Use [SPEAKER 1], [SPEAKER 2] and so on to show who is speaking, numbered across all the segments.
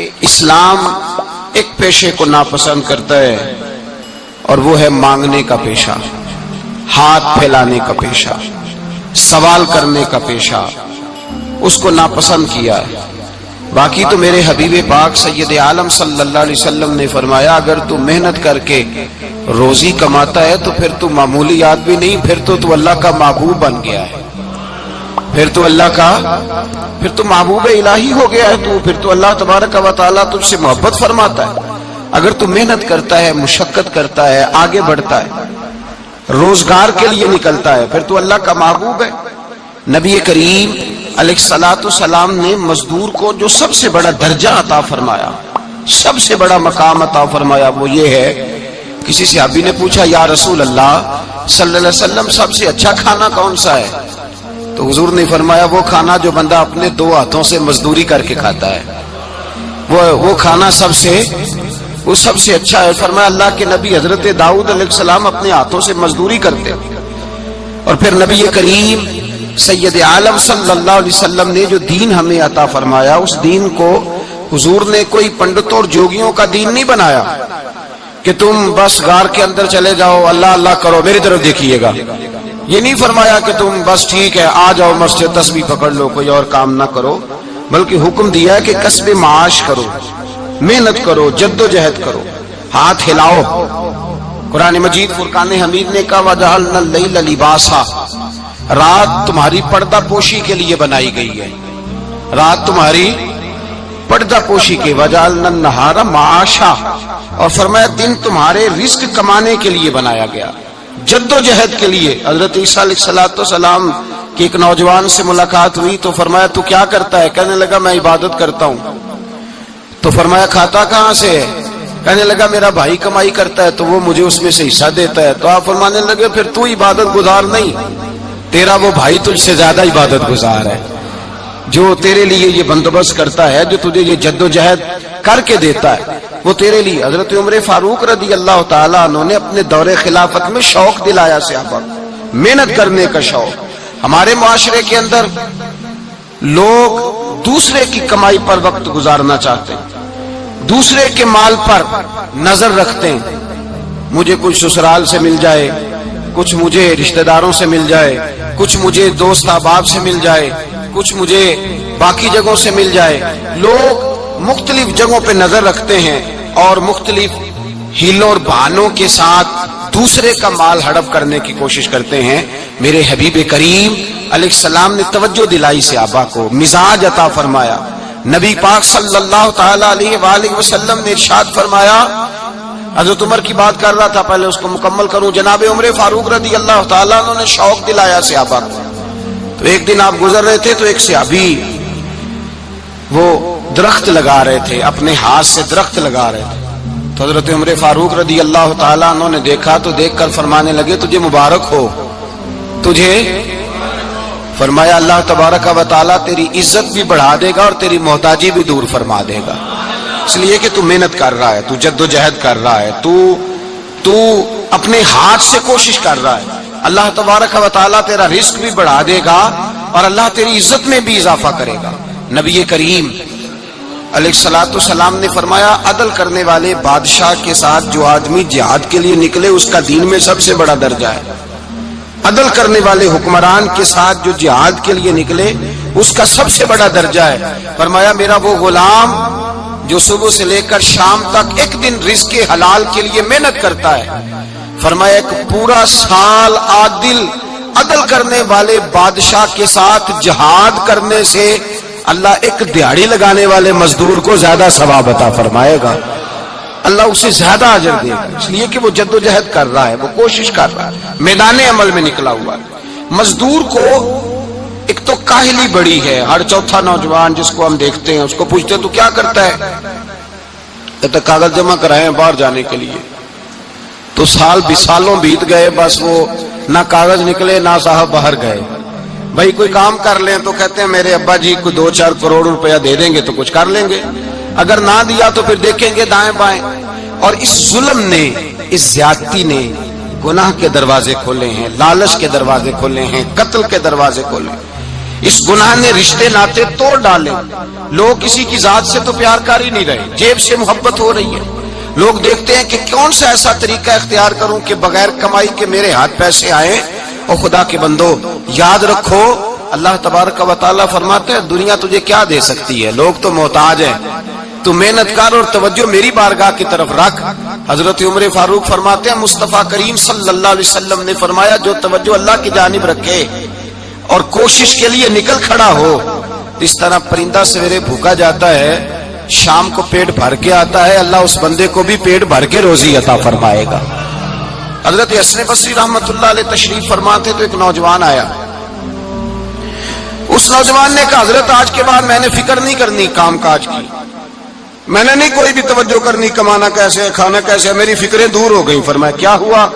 [SPEAKER 1] کہ اسلام ایک پیشے کو ناپسند کرتا ہے اور وہ ہے مانگنے کا پیشہ، ہاتھ پھیلانے کا پیشہ، سوال کرنے کا پیشہ، اس کو ناپسند کیا ہے۔ باقی تو میرے حبیب پاک سید عالم صلی اللہ علیہ وسلم نے فرمایا اگر تو محنت کر کے روزی کماتا ہے تو پھر تو معمولی آدمی نہیں، پھر تو اللہ کا محبوب بن گیا ہے، پھر تو محبوب الہی ہو گیا ہے، پھر تو اللہ تبارک و تعالیٰ تجھ سے محبت فرماتا ہے۔ اگر تو محنت کرتا ہے، مشقت کرتا ہے، آگے بڑھتا ہے، روزگار کے لیے نکلتا ہے، پھر تو اللہ کا محبوب ہے۔ نبی کریم علیہ الصلوۃ والسلام نے مزدور کو جو سب سے بڑا درجہ عطا فرمایا، سب سے بڑا مقام عطا فرمایا، وہ یہ ہے، کسی صحابی نے پوچھا یا رسول اللہ صلی اللہ علیہ وسلم سب سے اچھا کھانا کون سا ہے؟ تو حضور نے فرمایا وہ کھانا جو بندہ اپنے دو ہاتھوں سے مزدوری کر کے کھاتا ہے، وہ کھانا سب سے اچھا ہے۔ فرمایا اللہ کے نبی حضرت داؤد علیہ السلام اپنے ہاتھوں سے مزدوری کرتے، اور پھر نبی کریم سید عالم صلی اللہ علیہ وسلم نے جو دین ہمیں عطا فرمایا، اس دین کو حضور نے کوئی پنڈتوں اور جوگیوں کا دین نہیں بنایا کہ تم بس غار کے اندر چلے جاؤ، اللہ اللہ کرو، میری طرف دیکھیے گا۔ یہ نہیں فرمایا کہ تم بس ٹھیک ہے آ جاؤ مسجد تسبیح پکڑ لو، کوئی اور کام نہ کرو، بلکہ حکم دیا ہے کہ کسب معاش کرو، محنت کرو، جد و جہد کرو، ہاتھ ہلاؤ۔ قرآن مجید فرقان حمید نے کہا وَجَعَلْنَا اللَّيْلَ لِبَاسًا، رات تمہاری پردہ پوشی کے لیے بنائی گئی ہے، رات تمہاری پردہ پوشی کے، وَجَعَلْنَا النَّهَارَ مَعَاشًا، اور فرمایا دن تمہارے رزق کمانے کے لیے بنایا گیا، جد و جہد کے لیے۔ حضرت عیسیٰ علیہ السلام کی ایک نوجوان سے ملاقات ہوئی تو فرمایا تو کیا کرتا ہے؟ کہنے لگا میں عبادت کرتا ہوں۔ تو فرمایا کھاتا کہاں سے ہے؟ کہنے لگا میرا بھائی کمائی کرتا ہے تو وہ مجھے اس میں سے حصہ دیتا ہے۔ تو آپ فرمانے لگے پھر تو عبادت گزار نہیں، تیرا وہ بھائی تجھ سے زیادہ عبادت گزار ہے، جو تیرے لیے یہ بندوبست کرتا ہے، جو تجھے یہ جد و جہد کر کے دیتا ہے، وہ تیرے لیے۔ حضرت عمر فاروق رضی اللہ تعالیٰ عنہ نے اپنے دور خلافت میں شوق دلایا صحابہ کو، محنت کرنے کا شوق۔ ہمارے معاشرے کے اندر لوگ دوسرے کی کمائی پر وقت گزارنا چاہتے ہیں، دوسرے کے مال پر نظر رکھتے ہیں، مجھے کچھ سسرال سے مل جائے، کچھ مجھے رشتہ داروں سے مل جائے، کچھ مجھے دوست احباب سے مل جائے، کچھ مجھے باقی جگہوں سے مل جائے۔ لوگ مختلف جگہوں پہ نظر رکھتے ہیں اور مختلف ہیلوں اور بہانوں کے ساتھ دوسرے کا مال ہڑپ کرنے کی کوشش کرتے ہیں۔ میرے حبیب کریم علیہ السلام نے توجہ دلائی صحابہ کو، مزاج عطا فرمایا۔ نبی پاک صلی اللہ تعالی علیہ وآلہ وسلم نے ارشاد فرمایا، حضرت عمر کی بات کر رہا تھا، پہلے اس کو مکمل کروں۔ جناب عمر فاروق رضی اللہ تعالیٰ عنہ نے شوق دلایا صحابہ کو۔ تو ایک دن آپ گزر رہے تھے تو ایک صحابی وہ درخت لگا رہے تھے، اپنے ہاتھ سے درخت لگا رہے تھے۔ تو حضرت عمر فاروق رضی اللہ تعالیٰ عنہ نے دیکھا تو دیکھ کر فرمانے لگے تجھے مبارک ہو، تجھے فرمایا اللہ تبارک و تعالیٰ تیری عزت بھی بڑھا دے گا اور تیری محتاجی بھی دور فرما دے گا، اس لیے کہ تو محنت کر رہا ہے، تو جد و جہد کر رہا ہے، تو اپنے ہاتھ سے کوشش کر رہا ہے، اللہ تبارک و تعالیٰ تیرا رزق بھی بڑھا دے گا اور اللہ تیری عزت میں بھی اضافہ کرے گا۔ نبی کریم علیہ الصلوۃ والسلام نے فرمایا عدل کرنے والے بادشاہ کے ساتھ جو آدمی جہاد کے لیے نکلے اس کا دین میں سب سے بڑا درجہ ہے، عدل کرنے والے حکمران کے ساتھ جو جہاد کے لیے نکلے اس کا سب سے بڑا درجہ ہے۔ فرمایا میرا وہ غلام جو صبح سے لے کر شام تک ایک دن رزق حلال کے لیے محنت کرتا ہے، فرمایا ایک پورا سال عدل کرنے والے بادشاہ کے ساتھ جہاد کرنے سے اللہ ایک دیہڑی لگانے والے مزدور کو زیادہ ثواب عطا فرمائے گا، اللہ اسے زیادہ اجر دے گا، اس لیے کہ وہ جد و جہد کر رہا ہے، وہ کوشش کر رہا ہے، میدان عمل میں نکلا ہوا ہے۔ مزدور کو ایک تو کاہلی بڑی ہے، ہر چوتھا نوجوان جس کو ہم دیکھتے ہیں اس کو پوچھتے ہیں تو کیا کرتا ہے، کہتا کاغذ جمع کرائے باہر جانے کے لیے، تو سالوں بیت گئے، بس وہ نہ کاغذ نکلے نہ صاحب باہر گئے۔ بھائی کوئی کام کر لیں تو کہتے ہیں میرے ابا جی کو 2-4 کروڑ روپیہ دے دیں گے تو کچھ کر لیں گے، اگر نہ دیا تو پھر دیکھیں گے دائیں بائیں۔ اور اس ظلم نے، اس زیادتی نے گناہ کے دروازے کھولے ہیں، لالچ کے دروازے کھولے ہیں، قتل کے دروازے کھولے ہیں۔ اس گناہ نے رشتے ناتے توڑ ڈالے. لوگ کسی کی ذات سے تو پیار کر ہی نہیں رہے, جیب سے محبت ہو رہی ہے. لوگ دیکھتے ہیں کہ کون سا ایسا طریقہ اختیار کروں کہ بغیر کمائی کے میرے ہاتھ پیسے آئیں. اور خدا کے بندو یاد رکھو, اللہ تبارک و تعالیٰ فرماتے ہیں دنیا تجھے کیا دے سکتی ہے, لوگ تو محتاج ہیں, تو محنت کر اور توجہ میری بارگاہ کی طرف رکھ. حضرت عمر فاروق فرماتے ہیں مصطفیٰ کریم صلی اللہ علیہ وسلم نے فرمایا جو توجہ اللہ کی جانب رکھے اور کوشش کے لیے نکل کھڑا ہو, اس طرح پرندہ سویرے بھوکا جاتا ہے شام کو پیٹ بھر کے آتا ہے, اللہ اس بندے کو بھی پیٹ بھر کے روزی عطا فرمائے گا. حضرت حسن بصری رحمت اللہ علیہ تشریف فرما تھے تو ایک نوجوان آیا. اس نوجوان نے کہا حضرت آج کے بعد میں نے فکر نہیں کرنی کام کاج کی, میں نے نہیں کوئی بھی توجہ کرنی کمانا کیسے ہے کھانا کیسے ہے, میری فکریں دور ہو گئی. فرمایا کیا ہوا؟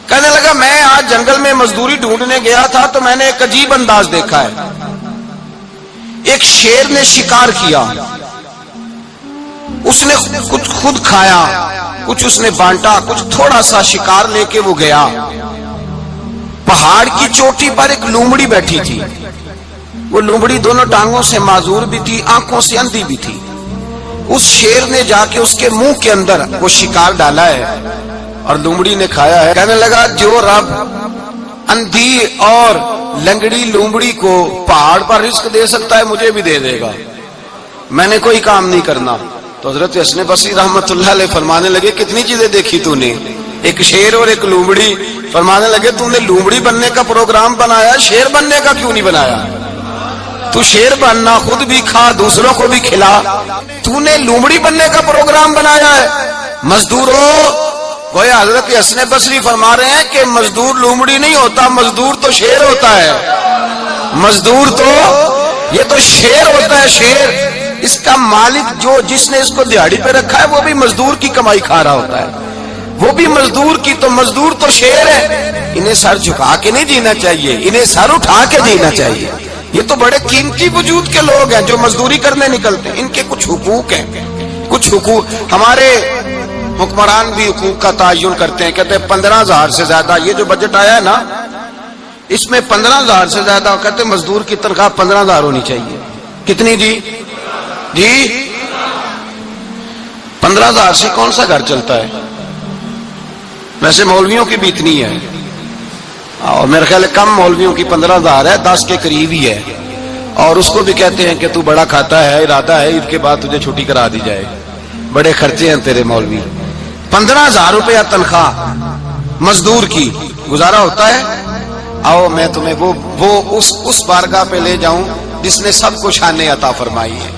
[SPEAKER 1] کہنے لگا میں آج جنگل میں مزدوری ڈھونڈنے گیا تھا تو میں نے ایک عجیب انداز دیکھا ہے. ایک شیر نے شکار کیا, اس نے کچھ خود کھایا, کچھ اس نے بانٹا, کچھ تھوڑا سا شکار لے کے وہ گیا. پہاڑ کی چوٹی پر ایک لومڑی بیٹھی تھی, وہ لومڑی دونوں ٹانگوں سے معذور بھی تھی, آنکھوں سے اندھی بھی تھی. اس شیر نے جا کے اس کے منہ کے اندر وہ شکار ڈالا ہے اور لومڑی نے کھایا ہے. کہنے لگا جو رب اندھی اور لنگڑی لومڑی کو پہاڑ پر رزق دے سکتا ہے مجھے بھی دے دے گا, میں نے کوئی کام نہیں کرنا. تو حضرت حسن بصری رحمت اللہ علیہ فرمانے لگے کتنی چیزیں دیکھی تو نے, ایک شیر اور ایک لومڑی. فرمانے لگے تو نے لومڑی بننے کا پروگرام بنایا, شیر بننے کا کیوں نہیں بنایا؟ تو شیر بننا, خود بھی کھا دوسروں کو بھی کھلا, تو نے لومڑی بننے کا پروگرام بنایا ہے. مزدوروں گویا حضرت حسن بصری فرما رہے ہیں کہ مزدور لومڑی نہیں ہوتا, مزدور تو شیر ہوتا ہے. مزدور تو یہ تو شیر ہوتا ہے, شیر. اس کا مالک جو جس نے اس کو دیہڑی پہ رکھا ہے وہ بھی مزدور کی کمائی کھا رہا ہوتا ہے, وہ بھی مزدور کی. تو مزدور تو شیر ہے, انہیں سر جھکا کے نہیں جینا چاہیے, انہیں سر اٹھا کے جینا چاہیے. یہ تو بڑے قیمتی وجود کے لوگ ہیں جو مزدوری کرنے نکلتے ہیں, ان کے کچھ حقوق ہیں, کچھ حقوق. ہمارے حکمران بھی حقوق کا تعین کرتے ہیں, کہتے ہیں 15,000 سے زیادہ, یہ جو بجٹ آیا ہے نا اس میں 15,000 سے زیادہ, کہتے ہیں مزدور کی تنخواہ 15,000 ہونی چاہیے. کتنی جی؟ 15,000 سے کون سا گھر چلتا ہے؟ ویسے مولویوں کی بھی اتنی ہے, اور میرے خیال ہے کم مولویوں کی 15,000 ہے, 10 کے قریب ہی ہے. اور اس کو بھی کہتے ہیں کہ تو بڑا کھاتا ہے, ارادہ ہے عید کے بعد تجھے چھٹی کرا دی جائے, بڑے خرچے ہیں تیرے مولوی. 15,000 روپیہ تنخواہ مزدور کی, گزارا ہوتا ہے؟ آؤ میں تمہیں وہ اس بارگاہ پہ لے جاؤں جس نے سب کو شانیں عطا فرمائی ہے.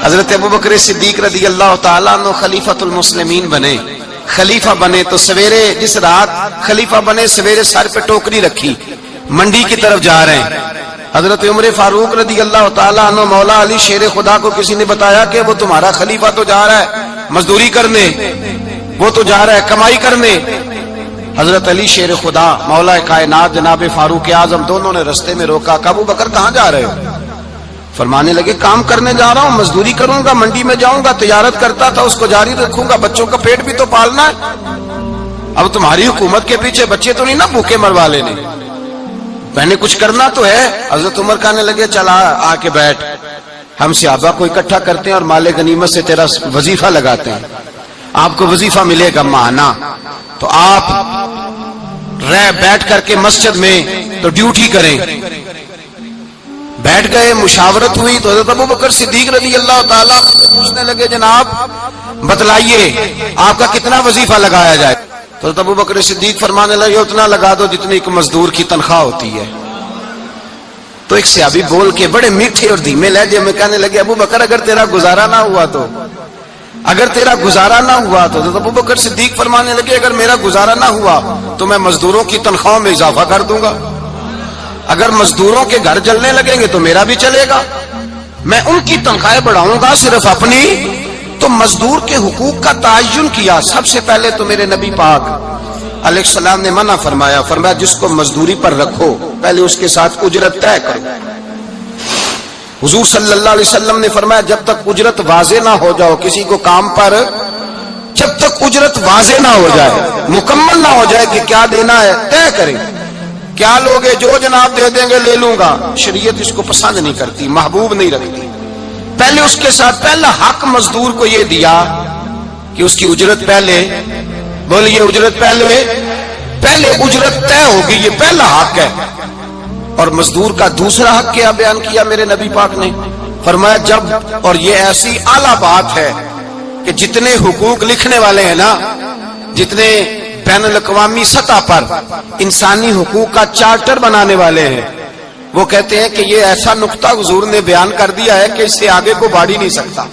[SPEAKER 1] حضرت ابوبکر صدیق رضی اللہ تعالیٰ عنہ خلیفۃ المسلمین بنے. خلیفہ بنے تو سویرے جس رات خلیفہ بنے سویرے سر پہ ٹوکری رکھی, منڈی کی طرف جا رہے ہیں. حضرت عمر فاروق رضی اللہ تعالیٰ عنہ مولا علی شیر خدا کو کسی نے بتایا کہ وہ تمہارا خلیفہ تو جا رہا ہے مزدوری کرنے, وہ تو جا رہا ہے کمائی کرنے. حضرت علی شیر خدا مولا کائنات جناب فاروق اعظم دونوں نے رستے میں روکا. کہ ابو بکر کہاں جا رہے ہو؟ فرمانے لگے کام کرنے جا رہا ہوں, مزدوری کروں گا, منڈی میں جاؤں گا, تجارت کرتا تھا اس کو جاری رکھوں گا, بچوں کا پیٹ بھی تو پالنا ہے. اب تمہاری حکومت کے پیچھے بچے تو نہیں نا بھوکے مروا لینے, میں نے کچھ کرنا تو ہے. حضرت عمر کہنے لگے چلا آ کے بیٹھ, ہم صحابہ کو اکٹھا کرتے ہیں اور مال غنیمت سے تیرا وظیفہ لگاتے ہیں, آپ کو وظیفہ ملے گا ماہانہ. تو آپ بیٹھ کر کے مسجد میں تو ڈیوٹی کریں. بیٹھ گئے, مشاورت ہوئی تو حضرت ابوبکر صدیق رضی اللہ تعالیٰ پوچھنے لگے جناب بتلائیے آپ کا کتنا وظیفہ لگایا جائے. تو حضرت ابوبکر صدیق فرمانے لگے اتنا لگا دو جتنی ایک مزدور کی تنخواہ ہوتی ہے. تو ایک صحابی بول کے بڑے میٹھے اور دھیمے لہجے میں کہنے لگے ابو بکر اگر تیرا گزارا نہ ہوا تو, اگر تیرا گزارا نہ ہوا تو. حضرت ابوبکر صدیق فرمانے لگے اگر میرا گزارا نہ ہوا تو میں مزدوروں کی تنخواہوں میں اضافہ کر دوں گا, اگر مزدوروں کے گھر جلنے لگیں گے تو میرا بھی چلے گا, میں ان کی تنخواہیں بڑھاؤں گا صرف اپنی. تو مزدور کے حقوق کا تعین کیا. سب سے پہلے تو میرے نبی پاک علیہ السلام نے منع فرمایا, فرمایا جس کو مزدوری پر رکھو پہلے اس کے ساتھ اجرت طے کرو. حضور صلی اللہ علیہ وسلم نے فرمایا جب تک اجرت واضح نہ ہو جاؤ کسی کو کام پر, جب تک اجرت واضح نہ ہو جائے, مکمل نہ ہو جائے کہ کیا دینا ہے, طے کریں. کیا لوگے؟ جو جناب دے دیں گے لے لوں گا۔ شریعت اس کو پسند نہیں کرتی، محبوب نہیں رکھتی۔ پہلے اس کے ساتھ پہلا حق مزدور کو یہ دیا کہ اس کی اجرت پہلے، بولیے اجرت پہلے اجرت طے ہوگی، یہ پہلا حق ہے۔ اور مزدور کا دوسرا حق کیا بیان کیا میرے نبی پاک نے؟ فرمایا جب، اور یہ ایسی اعلیٰ بات ہے کہ جتنے حقوق لکھنے والے ہیں نا، جتنے بین الاقوامی سطح پر انسانی حقوق کا چارٹر بنانے والے ہیں، وہ کہتے ہیں کہ یہ ایسا نقطہ حضور نے بیان کر دیا ہے کہ اس سے آگے کو بڑھ ہی نہیں سکتا۔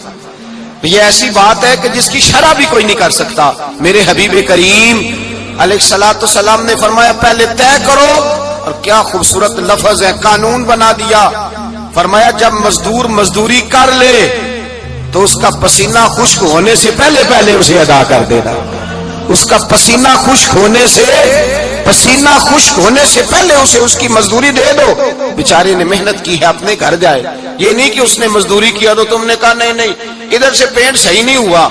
[SPEAKER 1] یہ ایسی بات ہے کہ جس کی شرح بھی کوئی نہیں کر سکتا۔ میرے حبیب کریم علیہ الصلوۃ والسلام نے فرمایا پہلے طے کرو، اور کیا خوبصورت لفظ ہے، قانون بنا دیا۔ فرمایا جب مزدور مزدوری کر لے تو اس کا پسینہ خشک ہونے سے پہلے اسے ادا کر دینا۔ اس کا پسینہ خشک ہونے سے پہلے اسے اس کی مزدوری دے دو۔ بیچارے نے محنت کی ہے، اپنے گھر جائے۔ یہ نہیں کہ اس نے مزدوری کیا تو تم نے کہا نہیں ادھر سے پینٹ صحیح نہیں ہوا،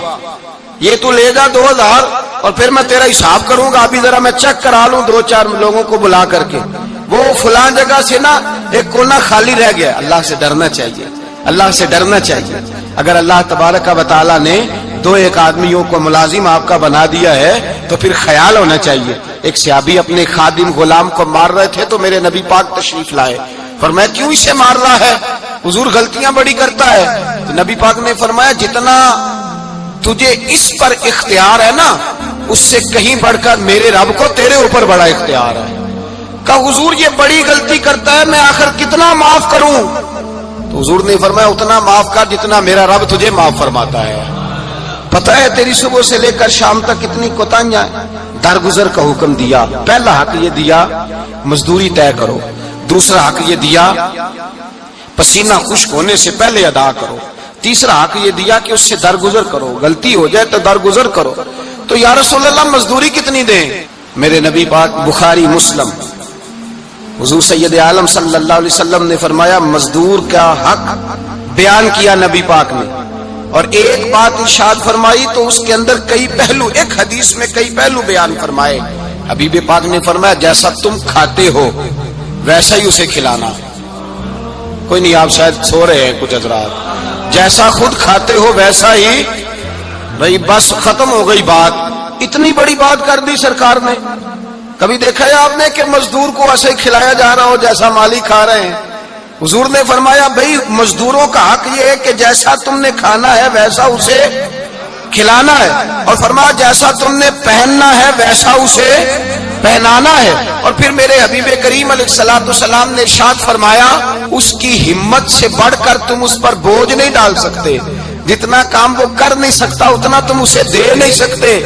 [SPEAKER 1] یہ تو لے جا 2000 اور پھر میں تیرا حساب کروں گا، ابھی ذرا میں چیک کرا لوں 2-4 لوگوں کو بلا کر کے، وہ فلاں جگہ سے نا ایک کونا خالی رہ گیا۔ اللہ سے ڈرنا چاہیے، اللہ سے ڈرنا چاہیے۔ اگر اللہ تبارک و تعالی نے 2-1 آدمیوں کو ملازم آپ کا بنا دیا ہے تو پھر خیال ہونا چاہیے۔ ایک صحابی اپنے خادم غلام کو مار رہے تھے تو میرے نبی پاک تشریف لائے۔ فرمایا کیوں اسے مار رہا ہے؟ حضور غلطیاں بڑی کرتا ہے۔ تو نبی پاک نے فرمایا جتنا تجھے اس پر اختیار ہے نا، اس سے کہیں بڑھ کر میرے رب کو تیرے اوپر بڑا اختیار ہے۔ کہا حضور یہ بڑی غلطی کرتا ہے، میں آخر کتنا معاف کروں؟ تو حضور نے فرمایا اتنا معاف کر جتنا میرا رب تجھے معاف فرماتا ہے۔ پتہ ہے تیری صبح سے لے کر شام تک کتنی کوتاہیاں ہیں۔ درگزر کا حکم دیا۔ پہلا حق یہ دیا مزدوری طے کرو، دوسرا حق یہ دیا پسینہ خشک ہونے سے پہلے ادا کرو، تیسرا حق یہ دیا کہ اس سے درگزر کرو، غلطی ہو جائے تو درگزر کرو۔ تو یا رسول اللہ مزدوری کتنی دیں؟ میرے نبی پاک بخاری مسلم حضور سید عالم صلی اللہ علیہ وسلم نے فرمایا مزدور کا حق بیان کیا نبی پاک نے، اور ایک بات ارشاد فرمائی تو اس کے اندر کئی پہلو، ایک حدیث میں کئی پہلو بیان فرمائے۔ حبیب پاک نے فرمایا جیسا تم کھاتے ہو ویسا ہی اسے کھلانا۔ کوئی نہیں، آپ شاید سو رہے ہیں کچھ حضرات۔ جیسا خود کھاتے ہو ویسا ہی، بھائی بس ختم ہو گئی بات۔ اتنی بڑی بات کر دی سرکار نے۔ کبھی دیکھا ہے آپ نے کہ مزدور کو ایسے ہی کھلایا جا رہا ہو جیسا مالک کھا رہے ہیں؟ حضور نے فرمایا بھئی مزدوروں کا حق یہ ہے کہ جیسا تم نے کھانا ہے ویسا اسے کھلانا ہے، اور فرمایا جیسا تم نے پہننا ہے ویسا اسے پہنانا ہے۔ اور پھر میرے حبیب کریم علیہ الصلوۃ والسلام نے ارشاد فرمایا اس کی ہمت سے بڑھ کر تم اس پر بوجھ نہیں ڈال سکتے، جتنا کام وہ کر نہیں سکتا اتنا تم اسے دے نہیں سکتے۔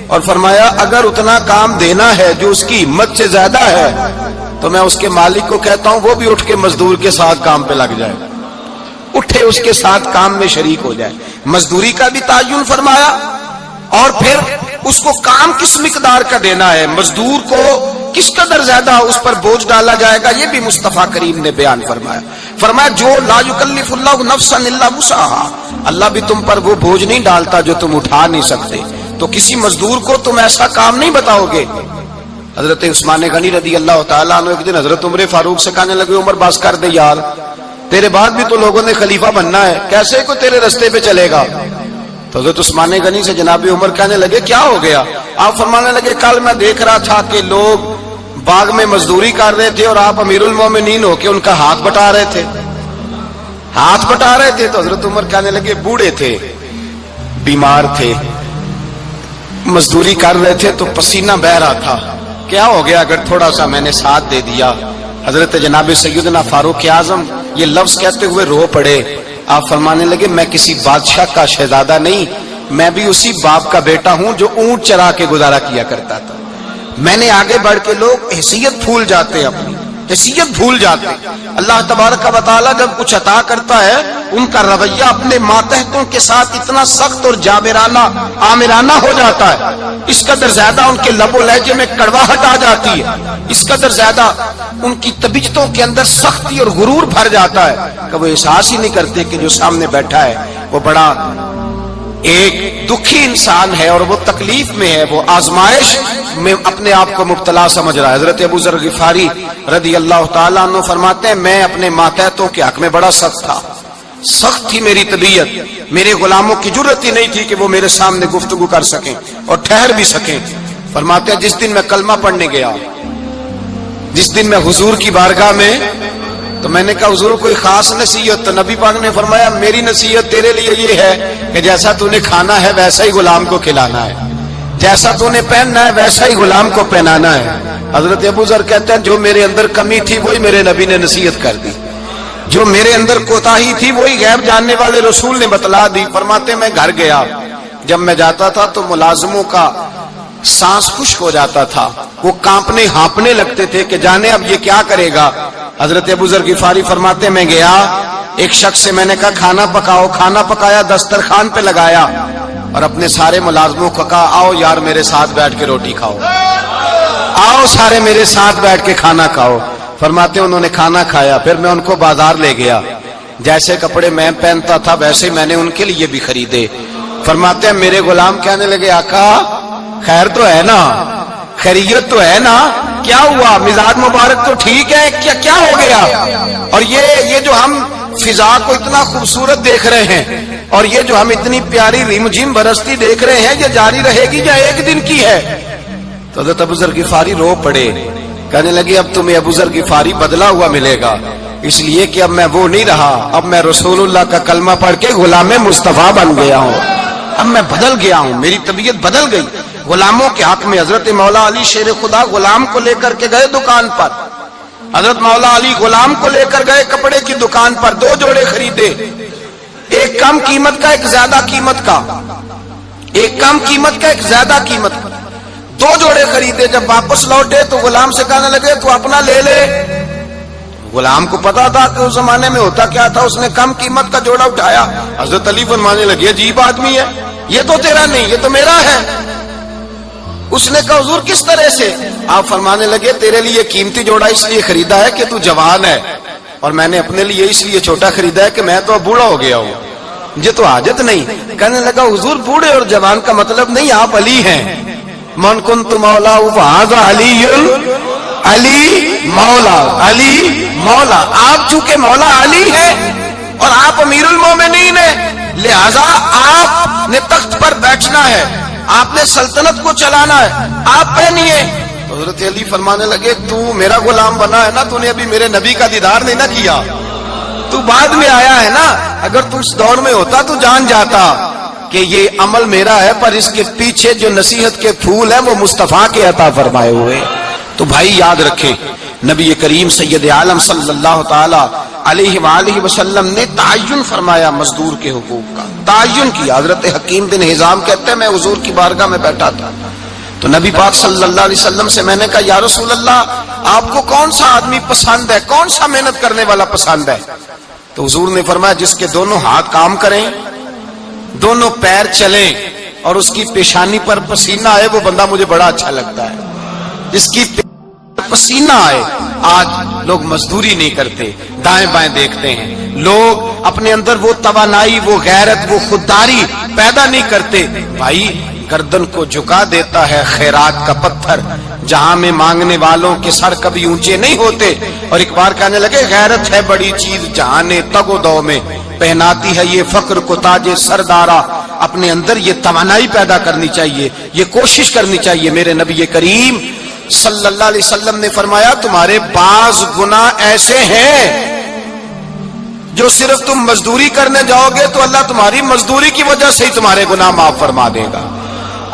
[SPEAKER 1] اور فرمایا اگر اتنا کام دینا ہے جو اس کی ہمت سے زیادہ ہے تو میں اس کے مالک کو کہتا ہوں وہ بھی اٹھ کے مزدور کے ساتھ کام پہ لگ جائے، اٹھے اس کے ساتھ کام میں شریک ہو جائے۔ مزدوری کا بھی تعین فرمایا، اور پھر اس کو کام کس مقدار کا دینا ہے، مزدور کو کس قدر زیادہ اس پر بوجھ ڈالا جائے گا، یہ بھی مصطفیٰ کریم نے بیان فرمایا۔ فرمایا جو لا یکلف اللہ نفسا الا وسعها، اللہ بھی تم پر وہ بوجھ نہیں ڈالتا جو تم اٹھا نہیں سکتے، تو کسی مزدور کو تم ایسا کام نہیں بتاؤ گے۔ حضرت عثمان غنی رضی اللہ تعالیٰ عنہ ایک دن حضرت عمر فاروق سے کہنے لگے عمر بس کر دے یار، تیرے بعد بھی تو لوگوں نے خلیفہ بننا ہے، کیسے کوئی تیرے رستے پہ چلے گا؟ تو حضرت عثمان غنی سے جناب عمر کہنے لگے کیا ہو گیا؟ آپ فرمانے لگے کل میں دیکھ رہا تھا کہ لوگ باغ میں مزدوری کر رہے تھے اور آپ امیر المومنین ہو کے ان کا ہاتھ بٹا رہے تھے، ہاتھ بٹا رہے تھے۔ تو حضرت عمر کہنے لگے بوڑھے تھے، بیمار تھے، مزدوری کر رہے تھے تو پسینہ بہ رہا تھا، کیا ہو گیا اگر تھوڑا سا میں نے ساتھ دے دیا؟ حضرت جناب سیدنا فاروق اعظم یہ لفظ کہتے ہوئے رو پڑے۔ آپ فرمانے لگے میں کسی بادشاہ کا شہزادہ نہیں، میں بھی اسی باپ کا بیٹا ہوں جو اونٹ چرا کے گزارا کیا کرتا تھا۔ میں نے آگے بڑھ کے لوگ حیثیت بھول جاتے ہیں، اپنی حیثیت بھول جاتے ہیں۔ اللہ تبارک و تعالی جب کچھ عطا کرتا ہے ان کا رویہ اپنے ماتحتوں کے ساتھ اتنا سخت اور جابرانہ آمرانہ ہو جاتا ہے، اس قدر زیادہ ان کے لب و لہجے میں کڑواہٹ آ جاتی ہے، اس قدر زیادہ ان کی طبیعتوں کے اندر سختی اور غرور بھر جاتا ہے کہ وہ احساس ہی نہیں کرتے کہ جو سامنے بیٹھا ہے وہ بڑا ایک دکھی انسان ہے اور وہ تکلیف میں ہے، وہ آزمائش میں اپنے آپ کو مبتلا سمجھ رہا ہے۔ حضرت ابو ذر غفاری رضی اللہ تعالیٰ عنہ فرماتے ہیں میں اپنے ماتحتوں کے حق میں بڑا سخت تھا، سخت تھی میری طبیعت، میرے غلاموں کی جرت ہی نہیں تھی کہ وہ میرے سامنے گفتگو کر سکیں اور ٹھہر بھی سکیں۔ فرماتے ہیں جس دن میں کلمہ پڑھنے گیا، جس دن میں حضور کی بارگاہ میں، تو میں نے کہا حضور کوئی خاص نصیحت؟ تو نبی پاک نے فرمایا میری نصیحت تیرے لیے یہ ہے کہ جیسا تو نے کھانا ہے ویسا ہی غلام کو کھلانا ہے، جیسا تو نے پہننا ہے ویسا ہی غلام کو پہنانا ہے۔ حضرت ابو ذر کہتے ہیں جو میرے اندر کمی تھی وہی میرے نبی نے نصیحت کر دی، جو میرے اندر کوتاہی تھی وہی غیب جاننے والے رسول نے بتلا دی۔ فرماتے میں گھر گیا، جب میں جاتا تھا تو ملازموں کا سانس خشک ہو جاتا تھا، وہ کانپنے ہانپنے لگتے تھے کہ جانے اب یہ کیا کرے گا۔ حضرت ابو ذر غفاری فرماتے میں گیا، ایک شخص سے میں نے کہا کھانا پکاؤ، کھانا پکایا، دسترخوان پہ لگایا اور اپنے سارے ملازموں کو کہا آؤ یار میرے ساتھ بیٹھ کے روٹی کھاؤ، آؤ سارے میرے ساتھ بیٹھ کے کھانا کھاؤ۔ فرماتے انہوں نے کھانا کھایا، پھر میں ان کو بازار لے گیا، جیسے کپڑے میں پہنتا تھا ویسے میں نے ان کے لیے بھی خریدے۔ فرماتے ہیں میرے غلام کہنے لگے آقا خیر تو ہے نا، خیریت تو ہے نا، کیا ہوا؟ مزاج مبارک تو ٹھیک ہے، کیا ہو گیا؟ اور یہ جو ہم فضا کو اتنا خوبصورت دیکھ رہے ہیں اور یہ جو ہم اتنی پیاری ریم جھم برستی دیکھ رہے ہیں، یہ جاری رہے گی یا ایک دن کی ہے؟ تو حضرت ابو ذر غفاری رو پڑے، کہنے لگے اب تمہیں ابو ذر غفاری بدلا ہوا ملے گا، اس لیے کہ اب میں وہ نہیں رہا، اب میں رسول اللہ کا کلمہ پڑھ کے غلام مصطفیٰ بن گیا ہوں، اب میں بدل گیا ہوں، میری طبیعت بدل گئی۔ غلاموں کے حق میں حضرت مولا علی شیر خدا غلام کو لے کر کے گئے دکان پر، حضرت مولا علی غلام کو لے کر گئے کپڑے کی دکان پر، 2 جوڑے خریدے، ایک کم قیمت کا ایک زیادہ قیمت کا، ایک کم قیمت کا ایک زیادہ قیمت کا، 2 جوڑے خریدے۔ جب واپس لوٹے تو غلام سے کہنے لگے تو اپنا لے لے۔ غلام کو پتا تھا کہ اس زمانے میں ہوتا کیا تھا، اس نے کم قیمت کا جوڑا اٹھایا۔ حضرت علی فرمانے لگے عجیب آدمی ہے، یہ تو تیرا نہیں یہ تو میرا ہے۔ اس نے کہا حضور کس طرح سے؟ آپ فرمانے لگے تیرے لیے قیمتی جوڑا اس لیے خریدا ہے کہ تو جوان ہے، اور میں نے اپنے لیے اس لیے چھوٹا خریدا ہے کہ میں تو اب بوڑھا ہو گیا ہوں، مجھے تو حاجت نہیں۔ کہنے لگا حضور بوڑھے اور جوان کا مطلب نہیں، آپ علی ہیں، من کنت مولا فہذا علی، علی مولا، علی مولا، آپ چونکہ مولا علی ہیں اور آپ امیر المومنین ہیں، لہذا آپ نے تخت پر بیٹھنا ہے، آپ نے سلطنت کو چلانا ہے، آپ پہنیے۔ حضرت علی فرمانے لگے تو میرا غلام بنا ہے نا، تو نے ابھی میرے نبی کا دیدار نہیں نہ کیا، تو بعد میں آیا ہے نا، اگر تو اس دور میں ہوتا تو جان جاتا کہ یہ عمل میرا ہے، پر اس کے پیچھے جو نصیحت کے پھول ہیں وہ مصطفیٰ کے عطا فرمائے ہوئے۔ تو بھائی یاد رکھیں نبی کریم سید عالم صلی اللہ تعالی علیہ وآلہ وسلم نے تعین فرمایا مزدور کے حقوق کا، تعین کیا۔ حضرت حکیم بن حزام کہتے ہیں میں حضور کی بارگاہ میں بیٹھا تھا تو نبی پاک صلی اللہ علیہ وسلم سے میں نے کہا یا رسول اللہ آپ کو کون سا آدمی پسند ہے، کون سا محنت کرنے والا پسند ہے؟ تو حضور نے فرمایا جس کے دونوں ہاتھ کام کریں، دونوں پیر چلیں اور اس کی پیشانی پر پسینہ آئے، وہ بندہ مجھے بڑا اچھا لگتا ہے۔ جس کی پسینہ آئے، آج لوگ مزدوری نہیں کرتے، دائیں بائیں دیکھتے ہیں، لوگ اپنے اندر وہ توانائی، وہ غیرت، وہ خودداری پیدا نہیں کرتے۔ بھائی گردن کو جھکا دیتا ہے خیرات کا پتھر، جہاں میں مانگنے والوں کے سر کبھی اونچے نہیں ہوتے۔ اور ایک بار کہنے لگے غیرت ہے بڑی چیز جہاں نے تگ و دو میں، پہناتی ہے یہ فقر کو تاج سردارا۔ اپنے اندر یہ توانائی پیدا کرنی چاہیے، یہ کوشش کرنی چاہیے۔ میرے نبی کریم صلی اللہ علیہ وسلم نے فرمایا تمہارے بعض گناہ ایسے ہیں جو صرف تم مزدوری کرنے جاؤ گے تو اللہ تمہاری مزدوری کی وجہ سے ہی تمہارے گناہ معاف فرما دے گا،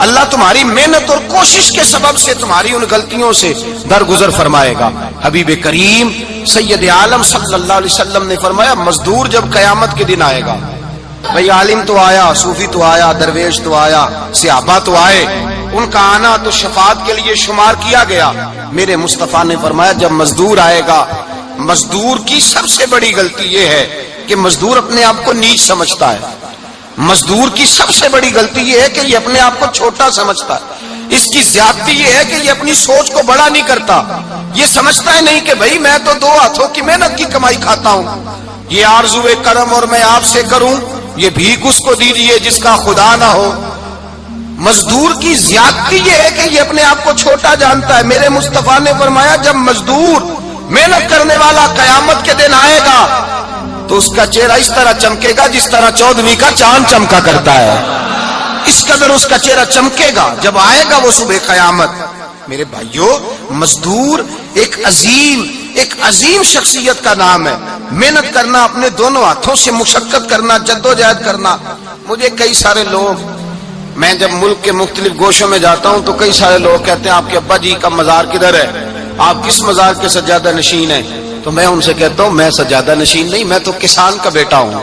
[SPEAKER 1] اللہ تمہاری محنت اور کوشش کے سبب سے تمہاری ان غلطیوں سے درگزر فرمائے گا۔ حبیب کریم سید عالم صلی اللہ علیہ وسلم نے فرمایا مزدور جب قیامت کے دن آئے گا، بھئی عالم تو آیا، صوفی تو آیا، درویش تو آیا، صحابہ تو آئے، ان کا آنا تو شفاعت کے لیے شمار کیا گیا۔ میرے مصطفیٰ نے فرمایا جب مزدور آئے گا، مزدور کی سب سے بڑی غلطی یہ ہے کہ مزدور اپنے آپ کو نیچ سمجھتا ہے، مزدور کی سب سے بڑی غلطی یہ ہے کہ یہ اپنے آپ کو چھوٹا سمجھتا ہے، اس کی زیادتی یہ ہے کہ یہ اپنی سوچ کو بڑا نہیں کرتا، یہ سمجھتا ہے نہیں کہ بھئی میں تو 2 ہاتھوں کی محنت کی کمائی کھاتا ہوں، یہ آرزو کرم اور میں آپ سے کروں یہ بھیک اس کو دیجئے جس کا خدا نہ ہو۔ مزدور کی زیادتی یہ ہے کہ یہ اپنے آپ کو چھوٹا جانتا ہے۔ میرے مصطفیٰ نے فرمایا جب مزدور محنت کرنے والا قیامت کے دن آئے گا تو اس کا چہرہ اس طرح چمکے گا جس طرح 14ویں کا چاند چمکا کرتا ہے، اس قدر اس کا چہرہ چمکے گا جب آئے گا وہ صبح قیامت۔ میرے بھائیوں، مزدور ایک عظیم شخصیت کا نام ہے۔ محنت کرنا، اپنے دونوں ہاتھوں سے مشقت کرنا، جدوجہد کرنا۔ مجھے کئی سارے لوگ، میں جب ملک کے مختلف گوشوں میں جاتا ہوں تو کئی سارے لوگ کہتے ہیں آپ کے ابا جی کا مزار کدھر ہے، آپ کس مزار کے سجادہ نشین ہیں؟ تو میں ان سے کہتا ہوں میں سجادہ نشین نہیں، میں تو کسان کا بیٹا ہوں۔